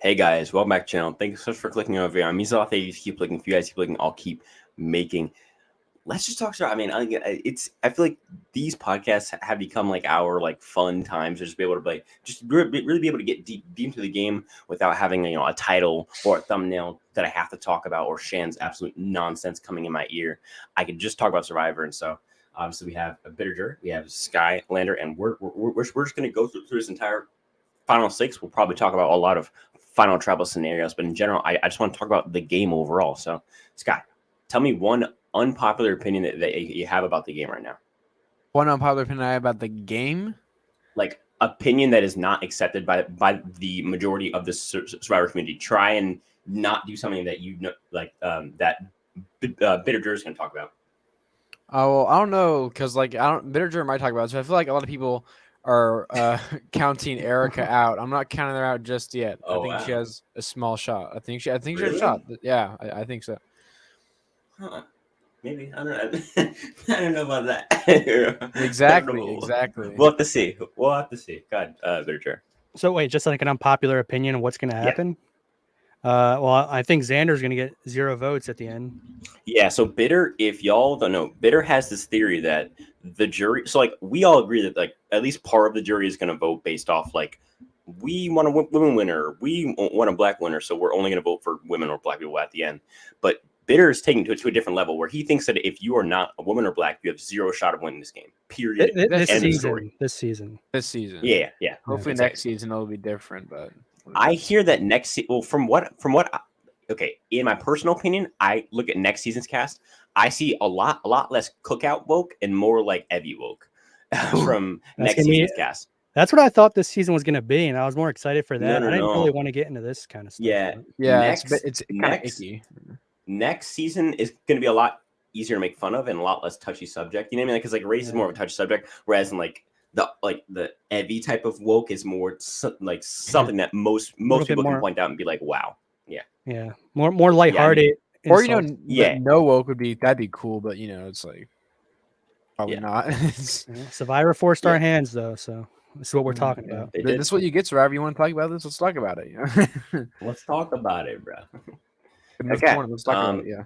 Hey guys, welcome back to the channel. Thanks so much for clicking over here. I'm Mizel. You keep clicking. If you guys keep clicking, I'll keep making. Let's just talk about. I feel like these podcasts have become like our like fun times to just be able to play, just really be able to get deep into the game without having a title or a thumbnail that I have to talk about or Shan's absolute nonsense coming in my ear. I could just talk about Survivor, and so obviously we have a Bitter, we have Skylander, and we're just gonna go through this entire final six. We'll probably talk about a lot of final travel scenarios, but in general, I just want to talk about the game overall. So, Scott, tell me one unpopular opinion that you have about the game right now. One unpopular opinion I have about the game? Like, opinion that is not accepted by the majority of the Survivor community. Try and not do something that you know, like that Bitter Jurors can talk about. Oh, well, I don't know, because Bitter might talk about it. So I feel like a lot of people are counting Erica out. I'm not counting her out just yet. I Oh think she wow, has a small shot. I think she has a really? shot. Yeah, I think so. Huh. Maybe I don't know. I don't know about that. I don't Exactly, know. exactly. We'll have to see. We'll have to see. God, Bitter. So wait, just like an unpopular opinion of what's going to Yeah. happen. Well, I think Xander's going to get 0 votes at the end. Yeah, so Bitter, if y'all don't know, Bitter has this theory that the jury, so like we all agree that like at least part of the jury is going to vote based off like we want a women winner, we want a black winner, so we're only going to vote for women or black people at the end. But Bitter is taking it to a different level where he thinks that if you are not a woman or black, you have zero shot of winning this game. Period. This End of season. story. This season. This season. Yeah. Hopefully Exactly. next season it'll be different, but I hear that well, from what okay, in my personal opinion, I look at next season's cast. I see a lot less cookout woke and more like Evie woke from next season's cast. That's what I thought this season was going to be, and I was more excited for that. No. I didn't really want to get into this kind of stuff. Yeah, it's kind of icky. Next season is going to be a lot easier to make fun of and a lot less touchy subject. You know what I mean? Like, because like race is more of a touchy subject, whereas in like the Evie type of woke is more like something that most people can point out and be like, wow. Yeah, more lighthearted. Yeah, or no woke that'd be cool, but it's like probably not. Survivor forced our hands though, so this is what we're talking about. This is what you get, Survivor. You want to talk about this? Let's talk about it. Let's talk about it, bro. Okay, let's talk about it. Yeah.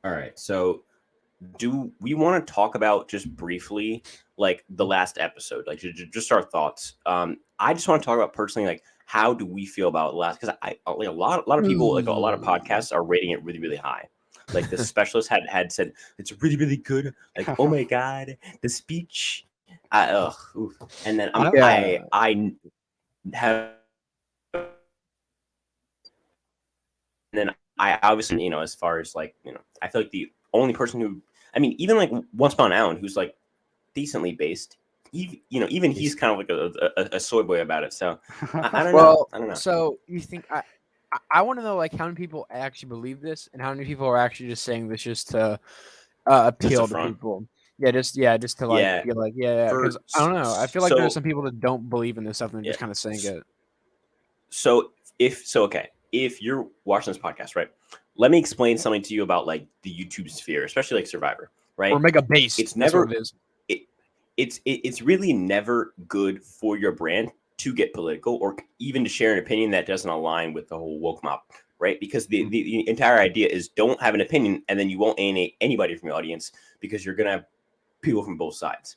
All right. So, do we want to talk about just briefly like the last episode, like just our thoughts? I just want to talk about personally, like how do we feel about last? Because I like a lot of people, like a lot of podcasts are rating it really high. Like the specialist had said it's really good. Like oh my god, the speech. And then I have. And then I obviously, as far as like, I feel like the only person who, I mean, even like Once Upon an Island, who's like decently based, even he's kind of like a soy boy about it. So I don't know. I don't know. So you think I want to know like how many people actually believe this and how many people are actually just saying this just to appeal to people. Yeah, just to like be like because I don't know. I feel like there's some people that don't believe in this stuff and they're just kind of saying it. So if you're watching this podcast, right, let me explain something to you about like the YouTube sphere, especially like Survivor, right? Or make a base. It's never it's really never good for your brand to get political or even to share an opinion that doesn't align with the whole woke mob, right? Because the entire idea is don't have an opinion and then you won't alienate anybody from your audience because you're gonna have people from both sides.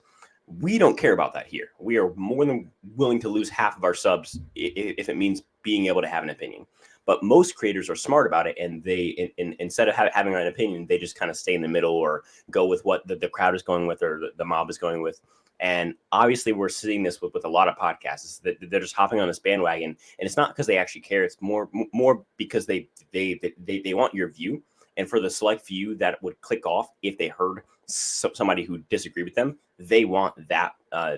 We don't care about that here. We are more than willing to lose half of our subs if it means being able to have an opinion. But most creators are smart about it, and they instead of having an opinion, they just kind of stay in the middle or go with what the crowd is going with or the mob is going with. And obviously, we're seeing this with a lot of podcasts that they're just hopping on this bandwagon, and it's not because they actually care. It's more because they want your view, and for the select few that would click off if they heard somebody who disagreed with them, they want that a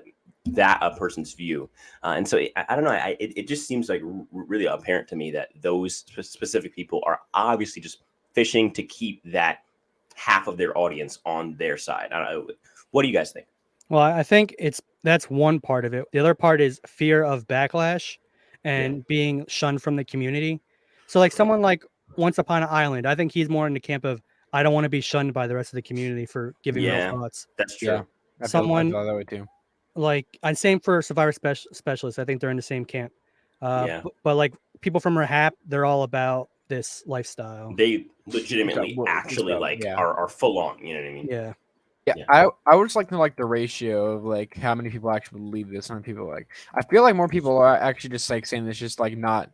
person's view. And so I don't know. It just seems like really apparent to me that those specific people are obviously just fishing to keep that half of their audience on their side. I don't know. What do you guys think? Well, I think that's one part of it. The other part is fear of backlash and being shunned from the community. So like someone like Once Upon an Island, I think he's more in the camp of I don't want to be shunned by the rest of the community for giving real thoughts. That's true. I feel that way too. Like, and same for Survivor Specialists. I think they're in the same camp. But like people from Rehab, they're all about this lifestyle. They legitimately actually are full on. You know what I mean? Yeah. Yeah. I would just like to know like the ratio of like how many people actually believe this, how many people like. I feel like more people are actually just like saying this just like not,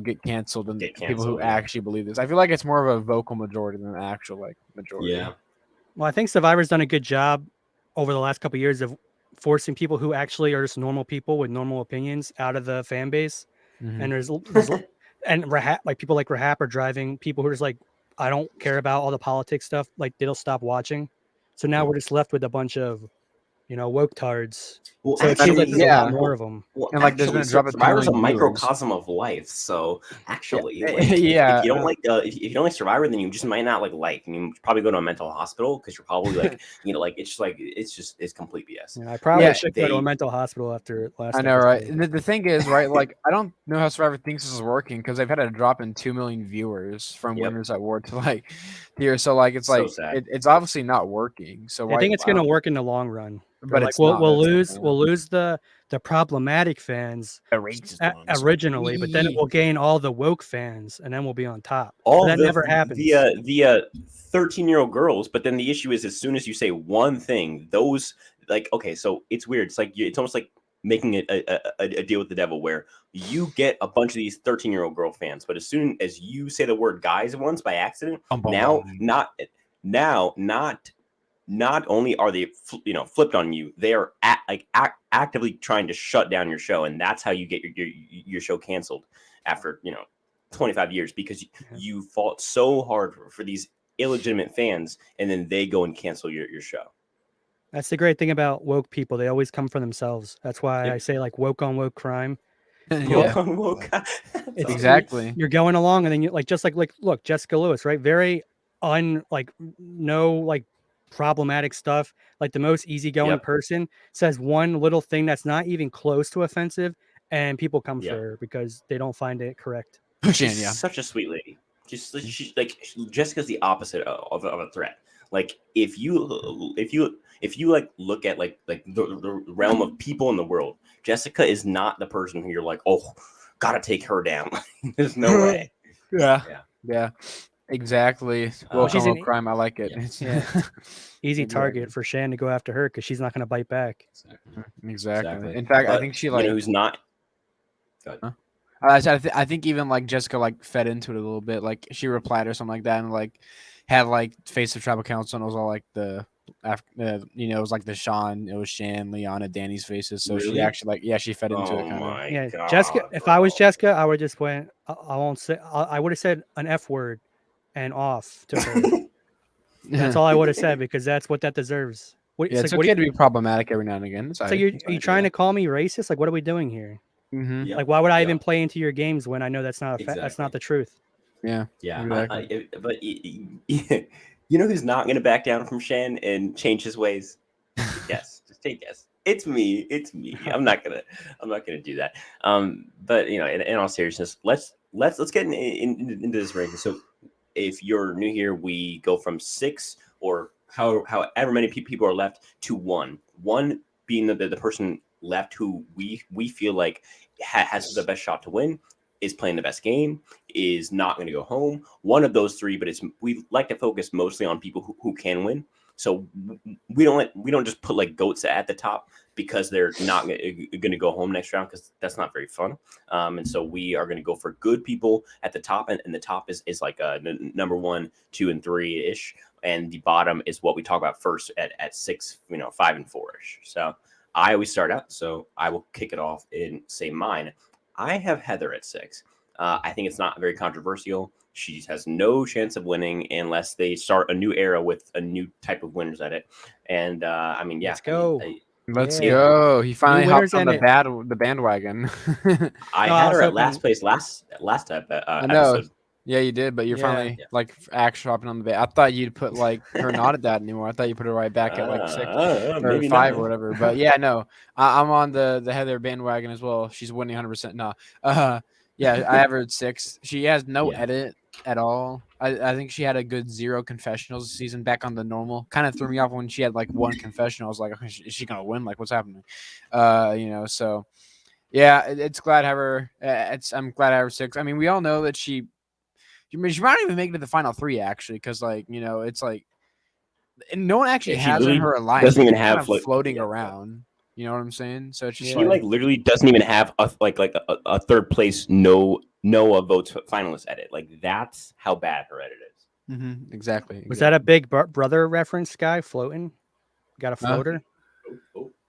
get canceled than people who actually believe this. I feel like it's more of a vocal majority than an actual like majority. Yeah. Well, I think Survivor's done a good job over the last couple of years of forcing people who actually are just normal people with normal opinions out of the fan base. Mm-hmm. And there's and Rahap, like people like Rahap are driving people who are just like, I don't care about all the politics stuff. Like they'll stop watching. So now we're just left with a bunch of, woke tards. Well, so actually, it seems like there's a lot more of them. Well, and like there's been a drop of Survivor's a microcosm of life. So actually, if you don't like if you don't like Survivor, then you just might not like life, and you probably go to a mental hospital because you're probably like it's complete BS. Yeah, I probably should go to a mental hospital after last. I know, right? The thing is, right? Like I don't know how Survivor thinks this is working because they've had a drop in 2 million viewers from Winners at War to like here. So like it's like it's obviously not working. So I think it's gonna work in the long run. But like we'll lose the problematic fans originally, but then it will gain all the woke fans, and then we'll be on top. That never happens. The 13-year-old girls, but then the issue is as soon as you say one thing, those so it's weird. It's like it's almost like making a deal with the devil where you get a bunch of these 13-year-old girl fans, but as soon as you say the word guys once by accident, not only are they flipped on you, they are actively trying to shut down your show, and that's how you get your show canceled after 25 years because you fought so hard for these illegitimate fans, and then they go and cancel your show. That's the great thing about woke people. They always come for themselves. That's why I say like woke on woke crime. Woke on woke. Exactly. You're going along, and then you just like look, Jessica Lewis, right? Very no problematic stuff. Like the most easygoing person says one little thing that's not even close to offensive, and people come for her because they don't find it correct. She's such a sweet lady. She's Jessica's the opposite of a threat. Like if you like look at like the realm of people in the world, Jessica is not the person who you're like, oh, gotta take her down. There's no way. Yeah. Exactly. Well, she's in crime. I like it. Easy target for Shan to go after her because she's not going to bite back. Exactly. In fact, I think she who's not. I think even like Jessica like fed into it a little bit. Like she replied or something like that, and like had like face of tribal council, and it was all like it was like the Sean, it was Shan, Liana, Danny's faces. So she actually she fed into it. Kind of. God, Jessica. If I was Jessica, I would just went. I won't say. I would have said an F word and off to her. That's all I would have said because that's what that deserves. It's okay to be problematic every now and again. So are you trying to call me racist? Like, what are we doing here? Mm-hmm. Like, why would I even play into your games when I know that's not that's not the truth? Yeah. Exactly. But you know who's not going to back down from Shan and change his ways? Yes, just take a guess. It's me. I'm not gonna do that. But in all seriousness, let's get into this ranking. So if you're new here, we go from 6 or however many people are left to 1. 1 being the person left who we feel like has the best shot to win, is playing the best game, is not going to go home. One of those 3, but we like to focus mostly on people who can win. So we don't just put like goats at the top because they're not going to go home next round because that's not very fun. And so we are going to go for good people at the top, and the top is like number 1, 2, and 3 ish, and the bottom is what we talk about first at 6, 5 and 4 ish. So I always start out, so I will kick it off and say mine. I have Heather at 6. I think it's not very controversial. She has no chance of winning unless they start a new era with a new type of winners at it. And Let's go. Let's go. He finally hopped on the bandwagon. I had her at last place last I know. Episode. Yeah, you did, but you're finally like actually hopping on the band. I thought you'd put like her not at that anymore. I thought you put her right back at like 6 or 5 or whatever. But yeah, no, I'm on the Heather bandwagon as well. She's winning 100%. No, yeah, I have her at 6. She has no edit at all. I think she had a good 0 confessionals season back on the normal. Kind of threw me off when she had like 1 confessional. I was like, is she gonna win? Like, what's happening? So Yeah, it's glad to have her. I'm glad to have her 6. I mean, we all know that she might not even make it to the final 3 actually, because like it's like no one actually Yeah, she has in literally her alliance. doesn't even She's kind have of like floating around. You know what I'm saying? So it's just she like literally doesn't even have a third place Noah votes finalist edit. Like that's how bad her edit is. Mm-hmm, exactly. Was that a big brother reference, guy? Floating? Got a floater?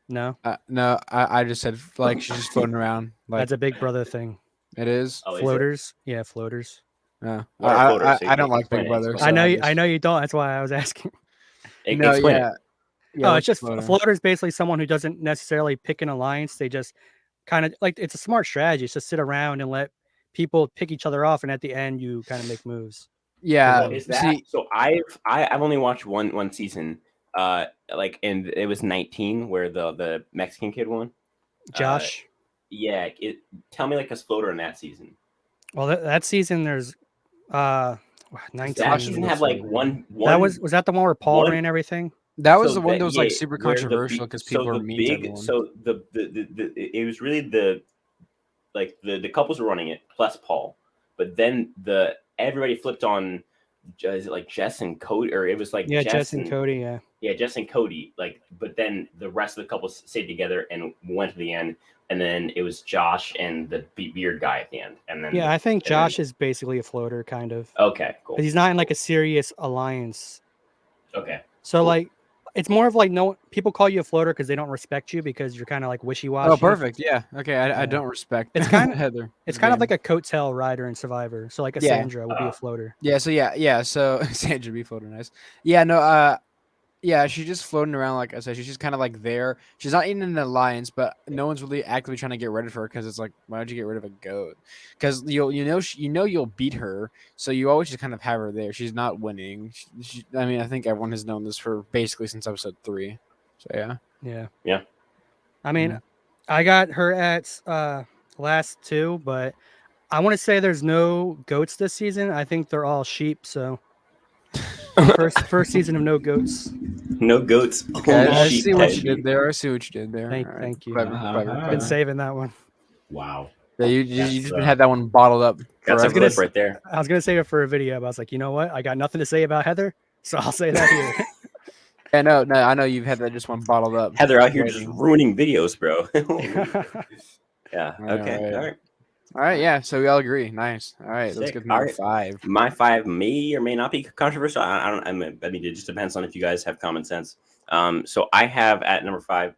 No. No, I just said like she's just floating around. Like That's a big brother thing. it is. Oh, Floaters? Is Yeah, floaters. Yeah, what are floaters? I don't like Big Brother. Explain So I know you don't. That's why I was asking. No, explain yeah, it. yeah. Oh, What's it's just floater? a floater is basically someone who doesn't necessarily pick an alliance. They just kind of like it's a smart strategy. It's just sit around and let people pick each other off, and at the end you kind of make moves. Yeah. So is that so? I've only watched one season. And it was 19 where the Mexican kid won. Josh. Yeah. Tell me like a floater in that season. Well, that season there's 19. That season had like one. That was that the one where Paul ran everything? That was the one that was like super controversial because people were the mean big to everyone. so the it was really the couples were running it plus Paul, but then everybody flipped on. Is it like Jess and Cody, or it was like Jess and Cody, Jess and Cody, like, but then the rest of the couples stayed together and went to the end, and then it was Josh and the beard guy at the end, and then I think Josh is basically a floater, kind of. Okay, cool. But he's not in like a serious alliance. Okay, so cool. like it's more of like no people call you a floater because they don't respect you because you're kind of like wishy-washy. Oh, perfect. Yeah. Okay. I don't respect. It's kind of Heather. It's kind of like a coattail rider in Survivor. So like a Sandra would be a floater. Yeah. So yeah. So Sandra would be floating nice. Yeah. No. Yeah. She's just floating around. Like I said, she's just kind of like there. She's not in an alliance, but no one's really actively trying to get rid of her because it's like, why would you get rid of a goat? Because you'll beat her, so you always just kind of have her there. She's not winning. I mean, I think everyone has known this for basically since episode 3. So yeah. Yeah. I mean, I got her at last 2, but I want to say there's no goats this season. I think they're all sheep. So first season of no goats. No goats. Okay, I see what you did there. Thank you. Clever. Been saving that one. Wow. Yeah, you just had that one bottled up. That's a clip right there. I was gonna save it for a video, but I was like, you know what? I got nothing to say about Heather, so I'll say that here. Yeah, no, I know you've had that just one bottled up. Heather out here just ruining videos, bro. Yeah. Okay. All right. Yeah. So we all agree. Nice. All right. Let's get number 5. My 5 may or may not be controversial. I mean, it just depends on if you guys have common sense. So I have at number 5,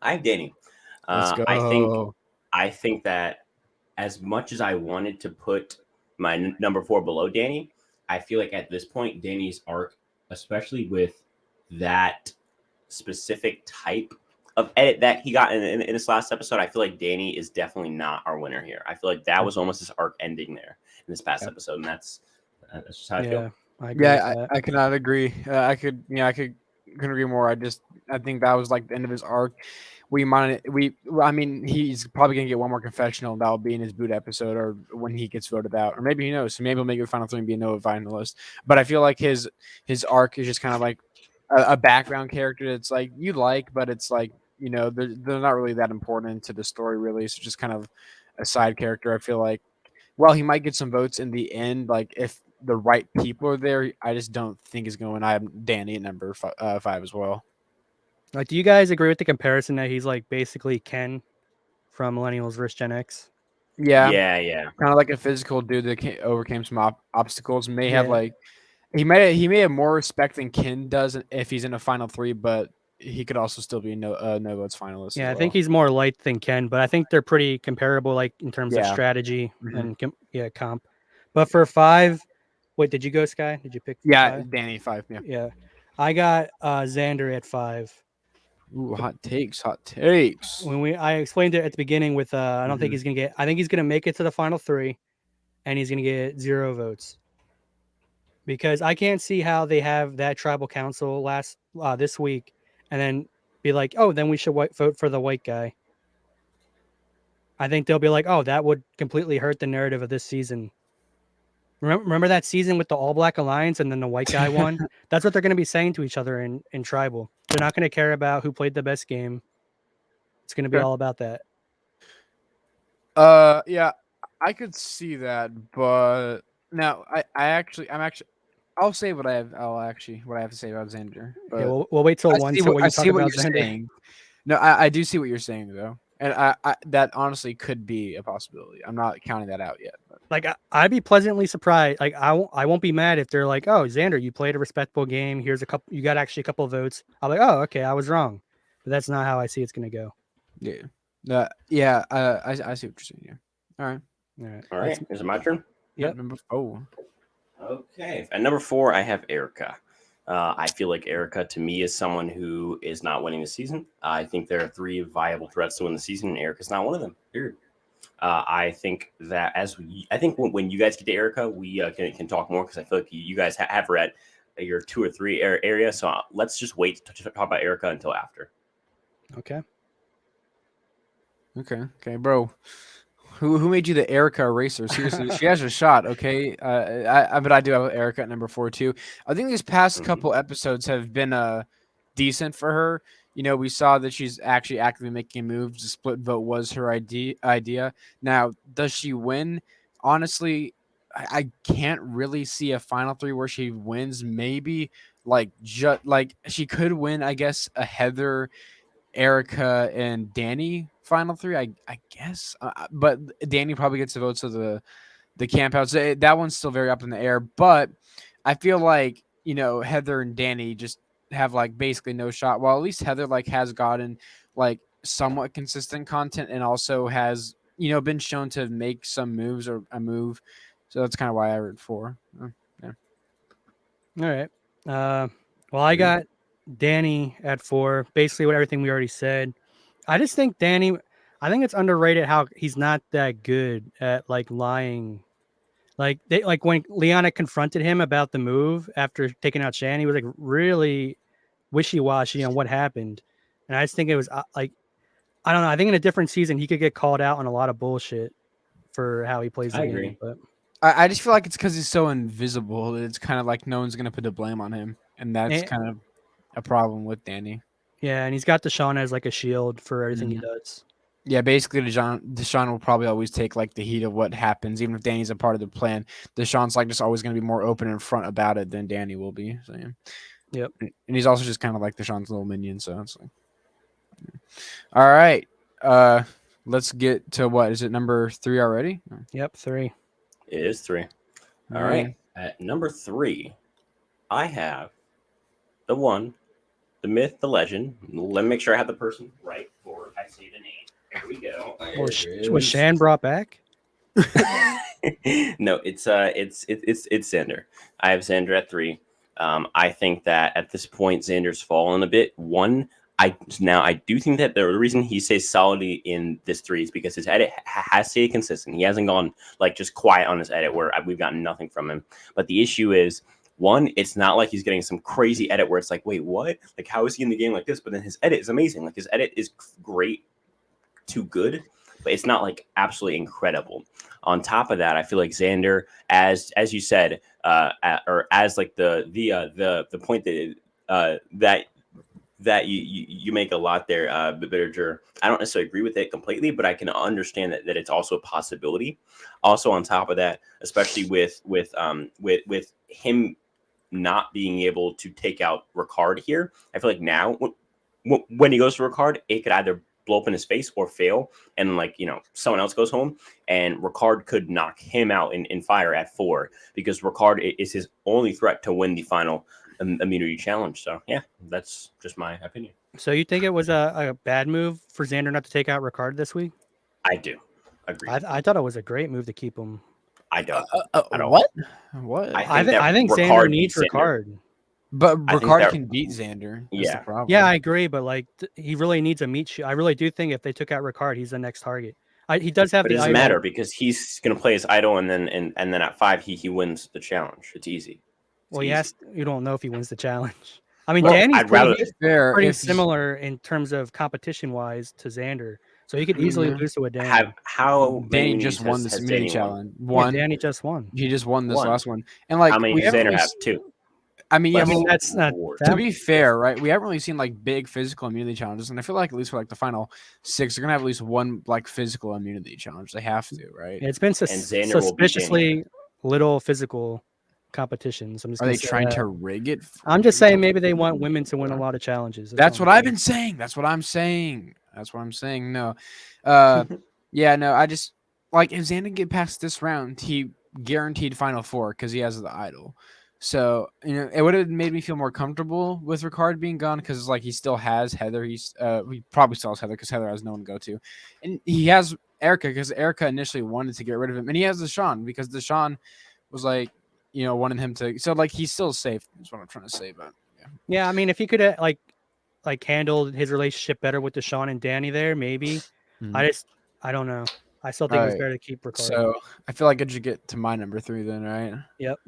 I have Danny. Let's go. I think that as much as I wanted to put my number 4 below Danny, I feel like at this point, Danny's arc, especially with that specific type of edit that he got in this last episode, I feel like Danny is definitely not our winner here. I feel like that was almost his arc ending there in this past episode, and that's just how I feel. I cannot agree. I couldn't agree more. I think that was like the end of his arc. I mean, he's probably gonna get one more confessional, and that'll be in his boot episode or when he gets voted out, or maybe he knows. So maybe he'll make it final 3 and be a Noah finalist. But I feel like his arc is just kind of like a background character that's like you like, but it's like they're not really that important to the story really. So just kind of a side character. I feel like he might get some votes in the end, like if the right people are there. I just don't think he's going. I have Danny at number 5 as well. Like, do you guys agree with the comparison that he's like basically Ken from Millennials vs. Gen X? Yeah. Kind of like a physical dude that overcame some obstacles. May have like he may have more respect than Ken does if he's in a final 3, but he could also still be no votes finalist. Yeah, I think he's more light than Ken, but I think they're pretty comparable, like in terms of strategy and comp. But for 5, wait, did you go Sky? Did you pick? Yeah, 5? Danny 5. Yeah, I got Xander at 5. Ooh, hot takes. I explained it at the beginning with I don't think he's gonna get. I think he's gonna make it to the final 3, and he's gonna get 0 votes. Because I can't see how they have that tribal council this week and then be like, oh, then we should vote for the white guy. I think they'll be like, oh, that would completely hurt the narrative of this season. Remember that season with the All Black Alliance and then the white guy won? That's what they're going to be saying to each other in tribal. They're not going to care about who played the best game. It's going to be all about that. Yeah, I could see that, but no, I'm actually, I'll say what I have. What I have to say about Xander. But Yeah, we'll wait till one till I you talk see what about you're Xander. saying. No, I do see what you're saying though, and I that honestly could be a possibility. I'm not counting that out yet. But. Like I'd be pleasantly surprised. Like I won't be mad if they're like, oh, Xander, you played a respectable game. Here's a couple. You got actually a couple of votes. I'm like, oh, okay, I was wrong, but that's not how I see it's gonna go. Yeah. Yeah. I see what you're saying. Yeah. All right. All right. Is it my turn? Yep. Number 4. Okay. At number 4, I have Erica. I feel like Erica, to me, is someone who is not winning the season. I think there are 3 viable threats to win the season, and Erica's not one of them. Period. I think that when you guys get to Erica, we can talk more because I feel like you guys have her at your 2 or 3 area. So let's just wait to talk about Erica until after. Okay. Okay, bro. Who made you the Erica eraser? Seriously, she has a shot. Okay, but I do have Erica at number 4 too. I think these past couple episodes have been decent for her. You know, we saw that she's actually actively making moves. The split vote was her idea. Now, does she win? Honestly, I can't really see a final 3 where she wins. Maybe like she could win. I guess a Heather, Erica, and Danny final 3. I guess, but Danny probably gets the votes of the camp outs. That one's still very up in the air. But I feel like Heather and Danny just have like basically no shot. Well, at least Heather like has gotten like somewhat consistent content and also has been shown to make some moves or a move. So that's kind of why I root for. Yeah. All right. Well, I got Danny at 4. Basically, what everything we already said. I just think Danny. I think it's underrated how he's not that good at like lying. Like when Liana confronted him about the move after taking out Shan, he was like really wishy-washy on what happened. And I just think it was like, I don't know. I think in a different season he could get called out on a lot of bullshit for how he plays the game. But I just feel like it's because he's so invisible. It's kind of like no one's gonna put the blame on him, and that's kind of a problem with Danny. Yeah, and he's got Deshaun as like a shield for everything he does. Yeah, basically, Deshaun will probably always take like the heat of what happens, even if Danny's a part of the plan. Deshaun's like just always going to be more open and front about it than Danny will be. So yeah. Yep. And he's also just kind of like Deshaun's little minion. So it's like, all right. Let's get to what is it? Number 3 already? Yep, 3. It is 3. All right. At number 3, I have the one, the myth, the legend. Let me make sure I have the person right before I say the name. Here we go. Was Shan brought back? No, it's Xander. I have Xander at 3. I think that at this point Xander's fallen a bit. I do think that the reason he stays solidly in this 3 is because his edit has stayed consistent. He hasn't gone like just quiet on his edit where we've gotten nothing from him. But the issue is, one, it's not like he's getting some crazy edit where it's like, wait, what? Like, how is he in the game like this? But then his edit is amazing. Like his edit is great to good, but it's not like absolutely incredible. On top of that, I feel like Xander, as you said, or as like the point that you make a lot there, Bitterger. I don't necessarily agree with it completely, but I can understand that it's also a possibility. Also, on top of that, especially with him not being able to take out Ricard here, I feel like now when he goes to Ricard, it could either blow up in his face or fail, and someone else goes home, and Ricard could knock him out in fire at 4 because Ricard is his only threat to win the final immunity challenge. So yeah, that's just my opinion. So you think it was a bad move for Xander not to take out Ricard this week? I do agree. I thought it was a great move to keep him. I don't. What? I think Xander needs Ricard. But Ricard can beat Xander. That's the problem. Yeah, I agree. But like, he really needs a meat shield. I really do think if they took out Ricard, he's the next target. He does have. But it doesn't matter because he's going to play his idol, and then at 5 he wins the challenge. It's easy. You don't know if he wins the challenge. I mean, Danny's pretty similar in terms of competition wise to Xander, so he could easily lose to a Danny. How Danny just won this mini challenge? Yeah, Danny just won. He just won this last one, and like how many does Xander have? 2. I mean, yeah, that's not to be fair, right? We haven't really seen like big physical immunity challenges, and I feel like at least for like the final 6, they're gonna have at least one like physical immunity challenge. They have to, right? It's been suspiciously little physical competitions. Are they trying to rig it? I'm just saying maybe they want women to win a lot of challenges. That's what I've been saying. That's what I'm saying. No, yeah, no. I just like if Xander get past this round, he guaranteed Final 4 because he has the idol. So it would have made me feel more comfortable with Ricard being gone because like he still has Heather. He probably still has Heather because Heather has no one to go to, and he has Erica because Erica initially wanted to get rid of him, and he has Deshaun because Deshaun was like wanting him to. So like he's still safe. That's what I'm trying to say. But yeah, I mean if he could like handled his relationship better with Deshaun and Danny there, maybe. I don't know. I still think it's better to keep Ricard. So I feel like it should get to my number 3 then, right? Yep.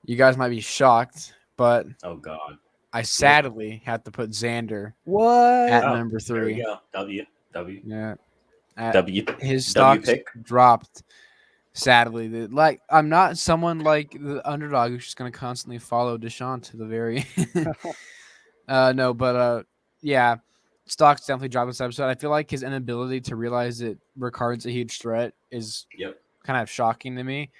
You guys might be shocked, but oh god, I sadly have to put Xander at number 3. There we go. W. Yeah. His W stocks dropped. Sadly, like I'm not someone like the underdog who's just gonna constantly follow Deshaun to the very. No, but yeah, stocks definitely dropped this episode. I feel like his inability to realize that Ricard's a huge threat is kind of shocking to me.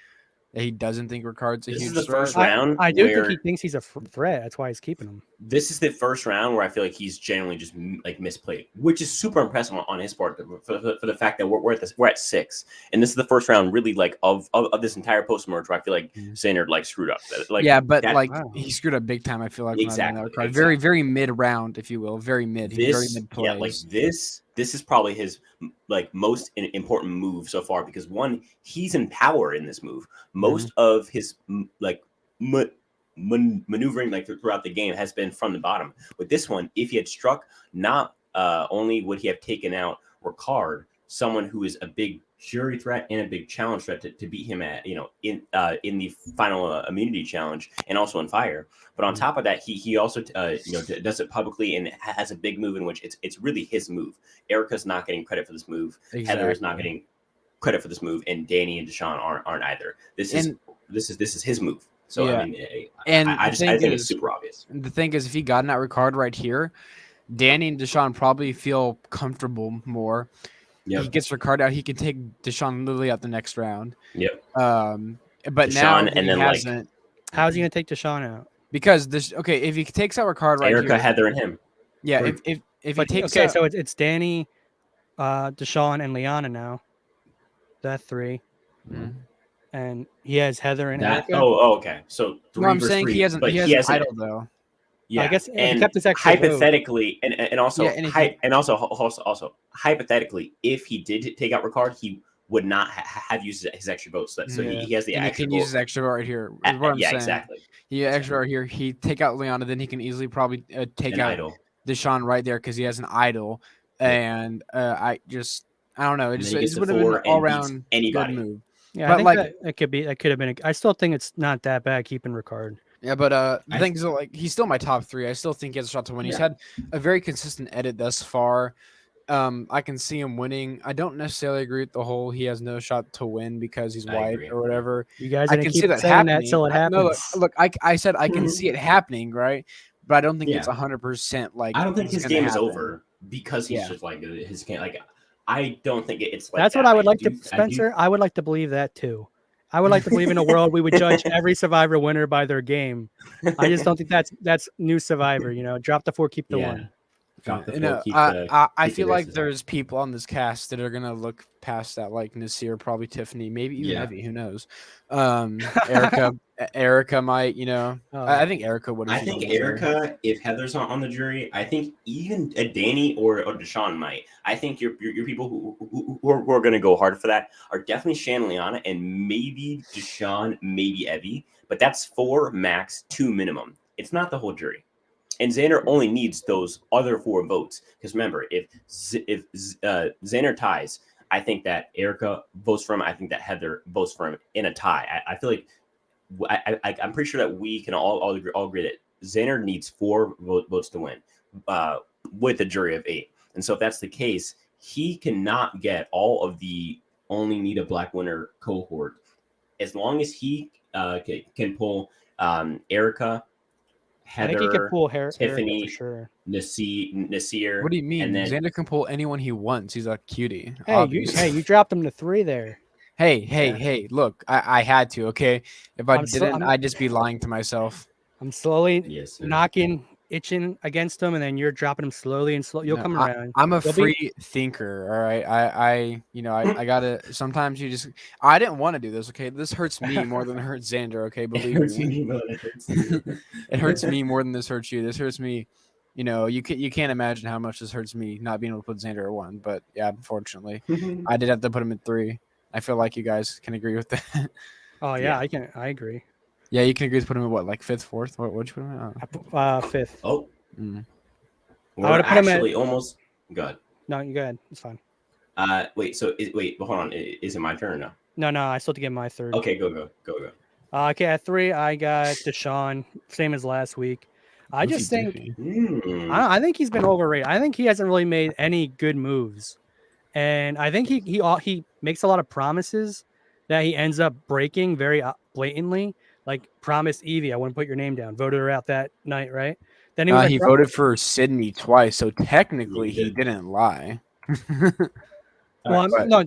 That he doesn't think Ricard's a huge threat. This is the first round. I do think he thinks he's a threat. That's why he's keeping him. This is the first round where I feel like he's generally just like misplayed, which is super impressive on his part for the fact that we're at 6, and this is the first round really like of this entire post merge where I feel like Xander like screwed up. Like he screwed up big time. I feel like exactly. Very very mid round, if you will, very mid. Very mid plays. Yeah, like this is probably his like most important move so far because one, he's in power in this move. Most of his like maneuvering like throughout the game has been from the bottom. With this one, if he had struck, not only would he have taken out Ricard, someone who is a big jury threat and a big challenge threat to beat him at in the final immunity challenge and also in fire. But on top of that, he also does it publicly and has a big move in which it's really his move. Erica's not getting credit for this move. Exactly. Heather is not getting credit for this move, and Danny and Deshaun aren't either. This is his move. So I mean, I think it's super obvious. The thing is, if he got in that Ricard right here, Danny and Deshaun probably feel comfortable more. Yep. He gets Ricard out. He can take Deshaun literally out the next round. Yep. But Deshaun, now and then hasn't. How's he gonna take Deshaun out? Because if he takes out Ricard right Erica, here, Heather, and him. Yeah. If he takes out, so it's Danny, Deshaun, and Liana now. That 3. And he has Heather and Erica. Oh, okay. So 3 I'm saying 3, he has an idol though. Yeah, I guess and kept this extra hypothetically, and also hypothetically, if he did take out Ricard, he would not have used his extra vote. So he has the extra. He can use his extra vote right here. Is what I'm saying. Exactly. He has extra right here. He take out Liana, then he can easily probably take out idol. Deshaun right there because he has an idol. And I don't know. It would have been an all around good move. Yeah, but I think that could have been. I still think it's not that bad keeping Ricard. Yeah, but the thing is, like, he's still my top 3. I still think he has a shot to win. He's had a very consistent edit thus far. I can see him winning. I don't necessarily agree with the whole he has no shot to win because he's white or whatever. You guys I can see that happening until it happens. No, look, I said I can see it happening, right? But I don't think it's 100% like. I don't think his game is over because he's just like his game. Like, I don't think it's like that's what I would like to, Spencer. I would like to believe that too. I would like to believe in a world we would judge every Survivor winner by their game. I just don't think that's new Survivor. Drop the 4, keep the 1. I feel like there's people on this cast that are gonna look past that, like Nasir, probably Tiffany, maybe even Evie. Who knows? Erica might. I think Erica would. I think Erica, if Heather's not on the jury, I think even a Danny or Deshaun might. I think your people who are going to go hard for that are definitely Shan, Liana, and maybe Deshaun, maybe Evie. But that's 4 max, 2 minimum. It's not the whole jury. And Xander only needs those other 4 votes. Because remember, if Xander ties, I think that Erica votes for him. I think that Heather votes for him in a tie. I feel like I'm pretty sure that we can all agree that Xander needs 4 votes to win with a jury of 8. And so if that's the case, he cannot get all of the only need a black winner cohort. As long as he can pull Erica, Heather, I think he could pull Tiffany, for sure. Nasir. What do you mean? And then Xander can pull anyone he wants. He's a cutie. Hey, you dropped him to 3 there. Hey! Look, I had to. Okay, if I didn't, I'd just be lying to myself. I'm slowly itching against him, and then you're dropping him slowly and slow. You'll come around. I'm a free thinker. All right, I gotta. Sometimes you just. I didn't want to do this. Okay, this hurts me more than it hurts Xander. Okay, believe me. It hurts me more than this hurts you. This hurts me. You can't imagine how much this hurts me not being able to put Xander at 1. But yeah, unfortunately, I did have to put him at 3. I feel like you guys can agree with that. Oh yeah, I agree. Yeah, you can agree to put him at what, like 5th, 4th? What'd you put him at? 5th. Oh, I would have put him at almost. Go ahead. No, you go ahead. It's fine. Wait. So hold on. Is it my turn or no? No, I still have to get my 3rd. Okay, go. Okay, at 3, I got Deshaun, same as last week. I just think I think he's been overrated. I think he hasn't really made any good moves, and I think he makes a lot of promises that he ends up breaking very blatantly. Like promised Evie, I wouldn't put your name down. Voted her out that night, right? Then he voted for Sydney twice, so technically he didn't lie. Well, no,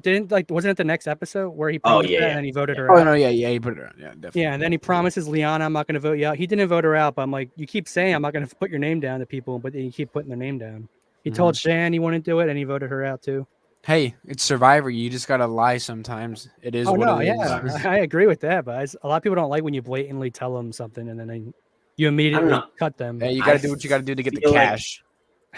wasn't it the next episode where he promised that and then he voted her out? Oh no, yeah, he put it out. Yeah, definitely. Yeah, and then he promises Liana, I'm not going to vote you out. He didn't vote her out, but I'm like, you keep saying I'm not going to put your name down to people, but then you keep putting their name down. He told Shan he wouldn't do it, and he voted her out too. Hey, it's Survivor. You just gotta lie sometimes. It is. I agree with that, but a lot of people don't like when you blatantly tell them something and then you immediately cut them. Yeah, you gotta do what you gotta do to get the cash.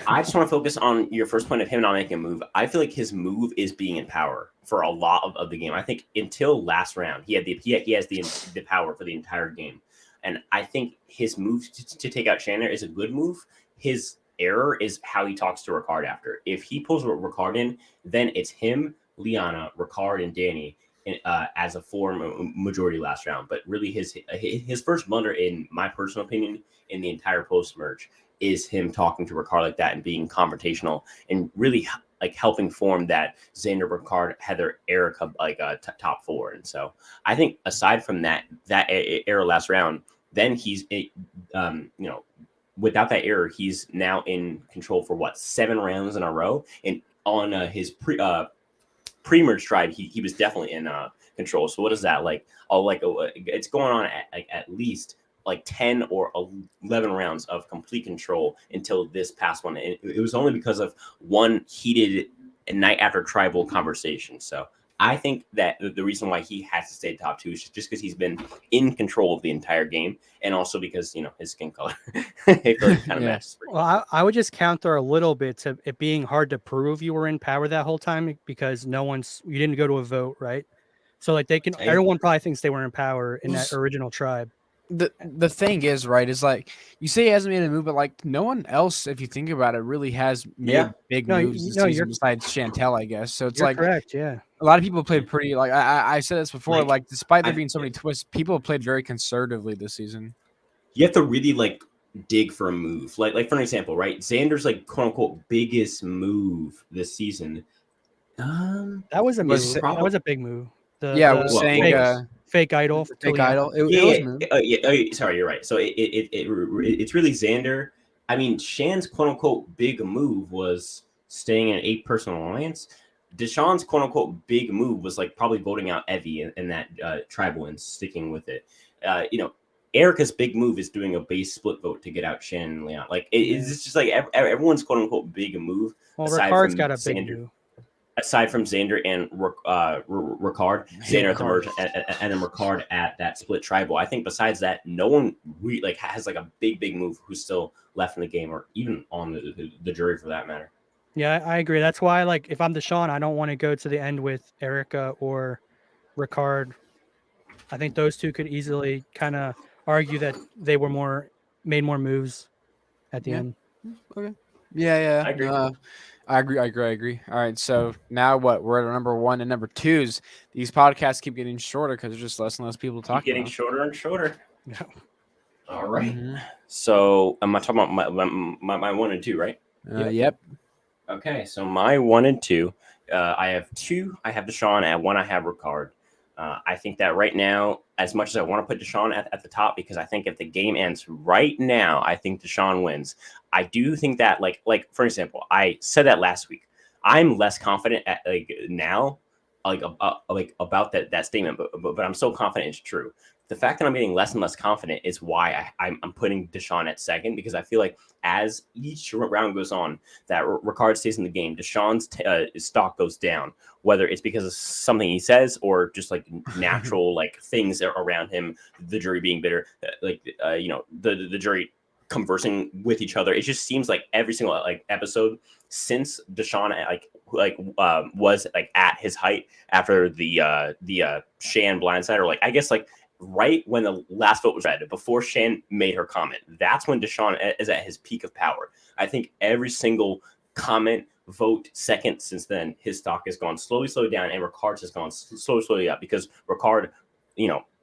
I just want to focus on your first point of him not making a move. I feel like his move is being in power for a lot of the game. I think until last round, he has the power for the entire game, and I think his move to take out Shannon is a good move. His error is how he talks to Ricard after. If he pulls Ricard in, then it's him, Liana, Ricard, and Danny as a 4 majority last round. But really, his first blunder, in my personal opinion, in the entire post merge, is him talking to Ricard like that and being confrontational and really like helping form that Xander, Ricard, Heather, Erica top 4. And so I think aside from that error last round, then he's without that error, he's now in control for 7 rounds in a row. And on his pre-merge tribe, he was definitely in control. So what is that like? It's going on at least 10 or 11 rounds of complete control until this past one. And it was only because of one heated night after tribal conversation. So I think that the reason why he has to stay top 2 is just because he's been in control of the entire game, and also because his skin color kind of matches. Well, I would just counter a little bit to it being hard to prove you were in power that whole time because you didn't go to a vote, right? So everyone probably thinks they were in power in that original tribe. The thing is, right, is like you say he hasn't made a move, but no one else, if you think about it, really has made big moves this season besides Chantel, I guess. So it's correct, yeah. A lot of people played pretty I said this before, despite there being so many twists, people have played very conservatively this season. You have to really dig for a move. Like for an example, right? Xander's quote unquote biggest move this season. That was a move. That was a big move. Saying fake idol. Fake idol. Sorry, you're right. So it's really Xander. I mean, Shan's quote unquote big move was staying in an 8-person alliance. Deshaun's quote unquote big move was probably voting out Evie in that tribal and sticking with it. Erica's big move is doing a base split vote to get out Shannon and Leon. It's just everyone's quite unquote big move. Well, Ricard's got a big move. Aside from Xander and Ricard, Xander at the merge and then Ricard at that split tribal. I think besides that, no one really has a big move who's still left in the game or even on the jury for that matter. Yeah, I agree. That's why, if I'm Deshaun, I don't want to go to the end with Erica or Ricard. I think those two could easily kind of argue that they were made more moves at the end. Okay. Yeah. I agree. All right. So now what? We're at number 1 and number 2s. These podcasts keep getting shorter because there's just less and less people talking. Getting shorter and shorter. Yeah. All right. Mm-hmm. So am I talking about my 1 and 2, right? Yep. Okay. So my 1 and 2, I have 2. I have Deshaun. At 1, I have Ricard. I think that right now, as much as I want to put Deshaun at the top, because I think if the game ends right now, I think Deshaun wins. I do think that, like for example, I said that last week. I'm less confident now, about that statement, but I'm so confident it's true. The fact that I'm getting less and less confident is why I'm putting Deshaun at second, because I feel like as each round goes on, that Ricard stays in the game, Deshaun's stock goes down, whether it's because of something he says or just like natural like things around him, the jury being bitter, the jury conversing with each other. It just seems like every single like episode since Deshaun was like at his height after the Shan blindside, or like I guess like right when the last vote was read, before Shan made her comment, that's when Deshaun is at his peak of power. I think every single comment, vote, second since then, his stock has gone slowly down, and Ricard's has gone slowly up, because Ricard,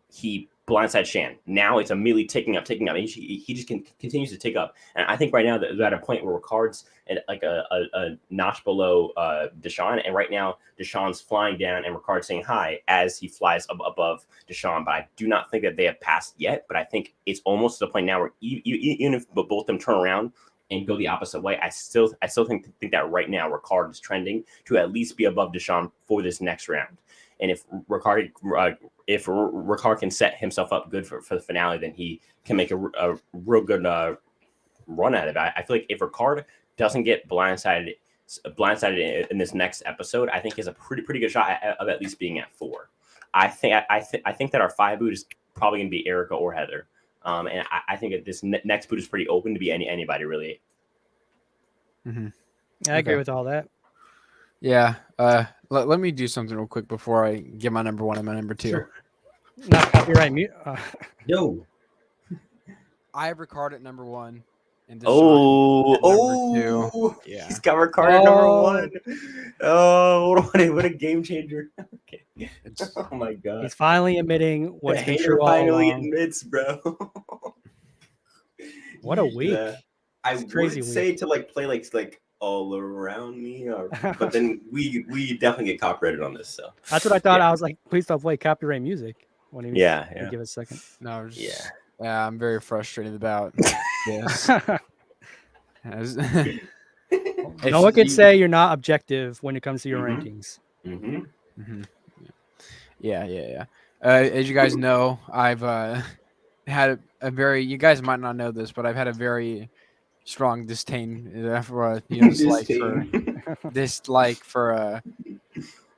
he blindside Shan. Now it's immediately ticking up. And he just continues to tick up. And I think right now they're at a point where Ricard's at like a notch below Deshaun. And right now Deshaun's flying down and Ricard's saying hi as he flies above Deshaun. But I do not think that they have passed yet. But I think it's almost to the point now where even if both of them turn around and go the opposite way, I still think that right now Ricard is trending to at least be above Deshaun for this next round. And if Ricard can set himself up good for the finale, then he can make a real good run at it. I feel like if Ricard doesn't get blindsided in this next episode, I think he has a pretty good shot of at least being at 4. I think that our 5 boot is probably going to be Erica or Heather. And I think that this next boot is pretty open to be anybody, really. Mm-hmm. I agree with all that. Yeah. Let me do something real quick before I get my number 1 and my number 2. Sure. Not copyright mute. No. I have Ricard at number 1. And Deshaun at number 2. Yeah. He's got Ricard at number 1. Oh, what a game changer. Okay. Oh my god. He's finally admitting what's been true all finally along. admits, bro. What a week. I would say to like play like all around me, but then we definitely get copyrighted on this. So that's what I thought. I was like, please don't play copyright music when he was give it a second. No, I'm very frustrated about this. No one can say you're not objective when it comes to your rankings. Mm-hmm. Mm-hmm. Yeah. As you guys know, I've had a very, you guys might not know this, but I've had a very strong dislike for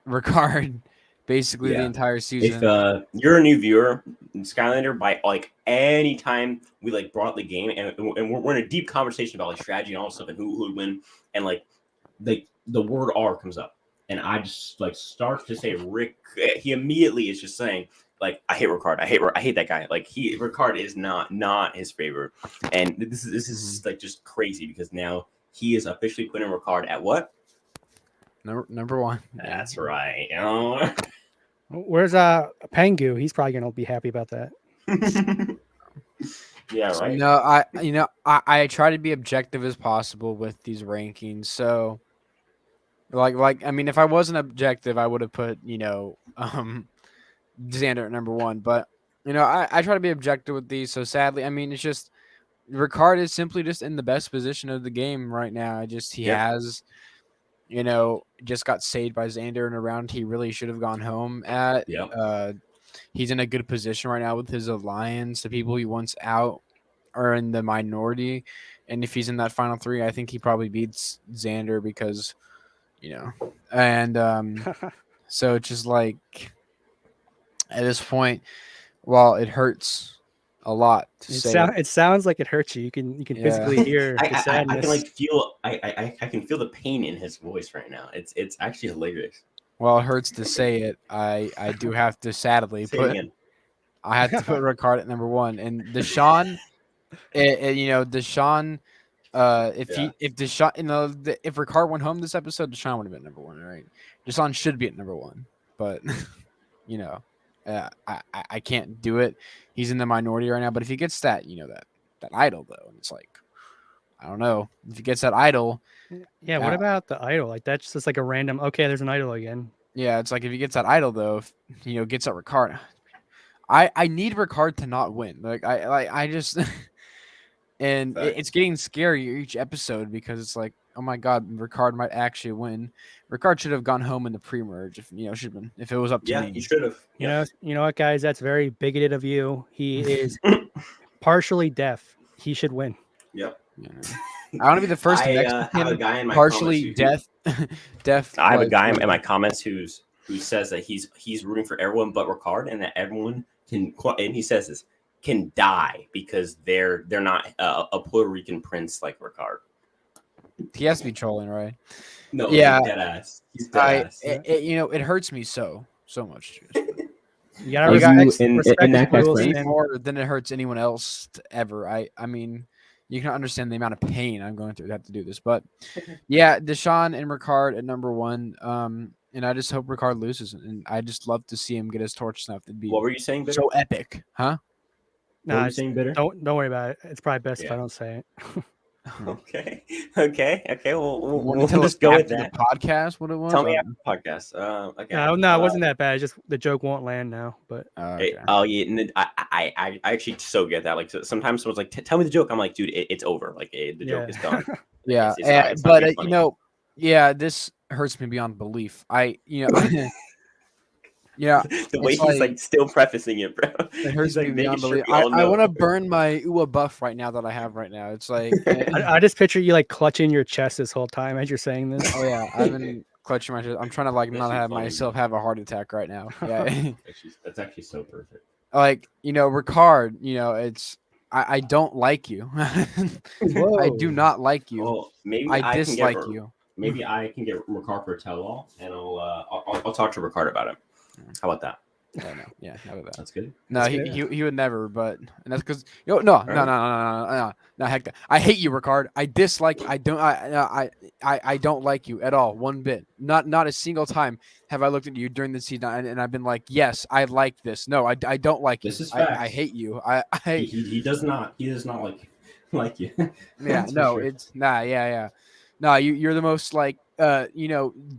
Ricard basically the entire season. If you're a new viewer, Skylander, by like any time we like brought the game and we're in a deep conversation about like strategy and all stuff and who would win, and like the word R comes up and I just like start to say Rick, he immediately is just saying like, I hate Ricard. I hate that guy. Like Ricard is not his favorite. And this is like just crazy because now he is officially putting Ricard at what? Number 1. That's right. Where's Pangu? He's probably gonna be happy about that. Yeah, right. No, I try to be objective as possible with these rankings. So like I mean, if I wasn't objective, I would have put, Xander at number 1, but I try to be objective with these. So sadly, I mean, it's just Ricard is simply just in the best position of the game right now. He has, just got saved by Xander in a round he really should have gone home at. Yep. He's in a good position right now with his alliance. The people he wants out are in the minority, and if he's in that final 3, I think he probably beats Xander because, and so it's just like. At this point, while it hurts a lot to say, it sounds like it hurts you. You can physically hear the sadness. I can like feel I can feel the pain in his voice right now. It's actually hilarious. While it hurts to say it, I do have to sadly I have to put Ricard at number 1, and Deshaun, Deshaun. If Deshaun, if Ricard went home this episode, Deshaun would have been number 1, right? Deshaun should be at number 1, but I can't do it. He's in the minority right now. But if he gets that, that idol though, and it's like, I don't know if he gets that idol. Yeah. What about the idol? Like that's just like a random. Okay, there's an idol again. Yeah, it's like if he gets that idol though, if, gets that Ricard. I need Ricard to not win. I just and it's getting scarier each episode because it's like, oh my god, Ricard might actually win. Ricard should have gone home in the pre-merge if should have been, if it was up to me. Yeah, he should have. You know what, guys? That's very bigoted of you. He is partially deaf. He should win. Yep. Yeah. I want to be the first Mexican partially deaf. I have a guy in my comments who says that he's rooting for everyone but Ricard, and that everyone can, and he says this, can die because they're not a Puerto Rican prince like Ricard. He has to be trolling, right? No, yeah, he's dead ass. He's dead ass. It hurts me so much. You gotta respect more than it hurts anyone else ever. I mean, you can understand the amount of pain I'm going through to have to do this, but yeah, Deshaun and Ricard at number 1. And I just hope Ricard loses, and I just love to see him get his torch snuffed. It'd be what were you saying, Bitter? So epic, huh? Nah, you saying, Bitter? Don't worry about it. It's probably best if I don't say it. Okay. We'll just go with that. The podcast, what it was? Tell me after the podcast. Okay. No, it wasn't that bad. It's just the joke won't land now. But okay. Yeah, I actually so get that. Like sometimes someone's like, "Tell me the joke." I'm like, "Dude, it's over. Like the joke is done." Yeah, this hurts me beyond belief. Yeah, the way he's like still prefacing it, bro. It hurts me beyond belief. I want to burn my UA buff right now that I have right now. It's like I just picture you like clutching your chest this whole time as you're saying this. Oh yeah, I've been clutching my chest. I'm trying to like not have myself have a heart attack right now. Yeah, that's actually so perfect. Like Ricard, it's I don't like you. I do not like you. Well, maybe I dislike you. Maybe I can get Ricard for a tell-all, and I'll talk to Ricard about it. How about that? Yeah, how about that? That's good. No, he would never. But and that's because no, heck that. I hate you, Ricard. I dislike. I don't like you at all, one bit. Not a single time have I looked at you during the season and I've been like, yes, I like this. No, I don't like you. This is facts. I hate you. He does not. He does not like you. Yeah, no, sure. It's yeah. No, you're the most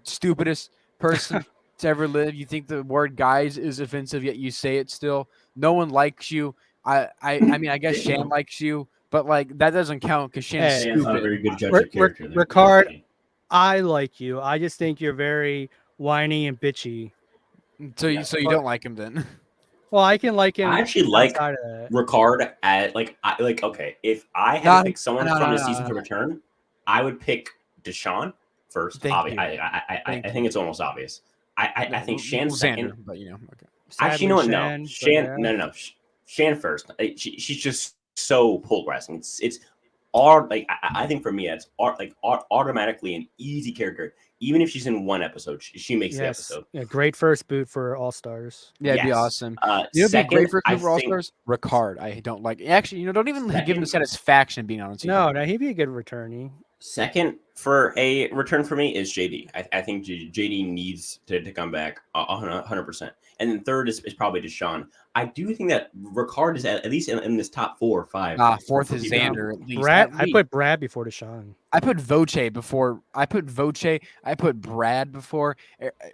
stupidest person to ever live. You think the word guys is offensive, yet you say it still. No one likes you. I mean, I guess Shan likes you, but like that doesn't count because Shan's stupid. Not a very good judge of character. Ricard, I like you. I just think you're very whiny and bitchy. So you don't like him then? Well, I can like him. I actually like Ricard at okay. If I had to pick someone from the season to return, I would pick Deshaun first. I think it's almost obvious. I think Shan second, but okay. Actually, no. Shan, Shan first. She's just so polarizing. It's I think for me, it's automatically an easy character. Even if she's in one episode, she makes the episode. Yeah, great first boot for All Stars. Yeah, it'd be awesome. Second, great first boot for All Stars. Ricard, I don't like. Actually, don't even give him the satisfaction being on. No, he'd be a good returnee. Second for a return for me is JD. I think JD needs to come back 100%. And then third is probably Deshaun. I do think that Ricard is at least in this top 4 or 5. Fourth is Xander. At least. I put Brad before Deshaun. I put Voce before. I put Brad before